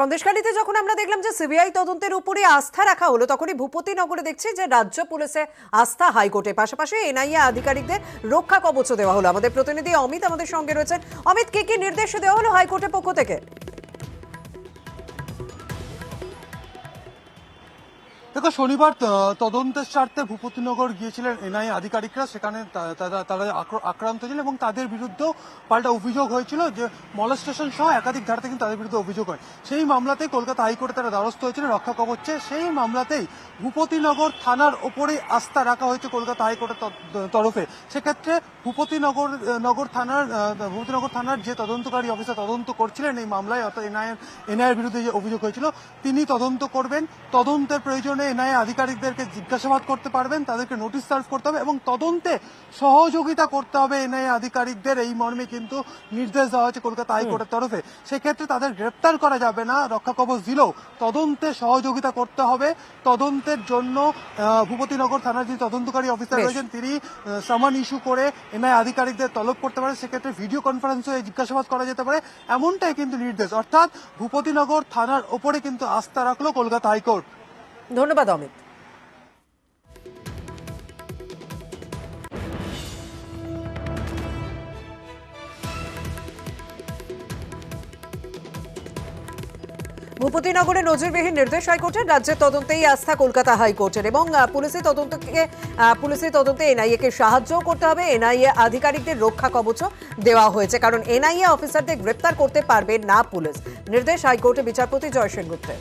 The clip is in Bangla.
সন্দেশখালীতে যখন আমরা দেখলাম যে সিবিআই তদন্তের উপরে আস্থা রাখা হলো, তখনই ভূপতিনগরে দেখছি যে রাজ্য পুলিশে আস্থা হাইকোর্টে, পাশাপাশি এনআইএ আধিকারিকদের রক্ষা কবচ দেওয়া হলো। আমাদের প্রতিনিধি অমিত আমাদের সঙ্গে রয়েছেন। অমিত, কি কি নির্দেশ দেওয়া হলো হাইকোর্টের পক্ষ থেকে? দেখো, শনিবার তদন্তের স্বার্থে ভূপতিনগর গিয়েছিলেন এনআইএ আধিকারিকরা। সেখানে তারা আক্রান্ত ছিলেন এবং তাদের বিরুদ্ধেও পাল্টা অভিযোগ হয়েছিল যে মলেস্টেশন সহ একাধিক ধারাতে কিন্তু তাদের বিরুদ্ধে অভিযোগ হয়। সেই মামলাতেই কলকাতা হাইকোর্টে তারা দ্বারস্থ হয়েছিলেন রক্ষা কবচে। সেই মামলাতেই ভূপতিনগর থানার ওপরে আস্থা রাখা হয়েছে কলকাতা হাইকোর্টের তরফে। সেক্ষেত্রে ভূপতিনগর থানার যে তদন্তকারী অফিসার তদন্ত করছিলেন এই মামলায়, অর্থাৎ এনআইএর বিরুদ্ধে যে অভিযোগ হয়েছিল, তিনি তদন্ত করবেন। তদন্তের প্রয়োজনে এনআইএ আধিকারিকদেরকে জিজ্ঞাসাবাদ করতে পারবেন, তাদেরকে নোটিশ সার্ভ করতে হবে এবং তদন্তে সহযোগিতা করতে হবে এনআইএ আধিকারিকদের, এই মর্মে কিন্তু নির্দেশ দেওয়া হয়েছে কলকাতা হাইকোর্টের তরফে। সেক্ষেত্রে তাদের গ্রেপ্তার করা যাবে না, রক্ষা কবচ দিলেও তদন্তে সহযোগিতা করতে হবে। তদন্তের জন্য ভূপতিনগর থানার যে তদন্তকারী অফিসার রয়েছেন তিনি সামান ইস্যু করে এনআইএ আধিকারিকদের তলব করতে পারে। সেক্ষেত্রে ভিডিও কনফারেন্সে জিজ্ঞাসাবাদ করা যেতে পারে, এমনটাই কিন্তু নির্দেশ। অর্থাৎ ভূপতিনগর থানার ওপরে কিন্তু আস্থা রাখলো কলকাতা হাইকোর্ট। ধন্যবাদ অমিত। ভূপতিনগরে নজিরবিহীন নির্দেশ হাইকোর্টের, রাজ্যের তদন্তেই আস্থা কলকাতা হাইকোর্টের এবং পুলিশি তদন্তে এনআইএ কে সাহায্য করতে হবে। এনআইএ আধিকারিকদের রক্ষা কবচ দেওয়া হয়েছে, কারণ এনআইএ অফিসারদের গ্রেপ্তার করতে পারবে না পুলিশ। নির্দেশ হাইকোর্টে বিচারপতি জয় সেনগুপ্তের।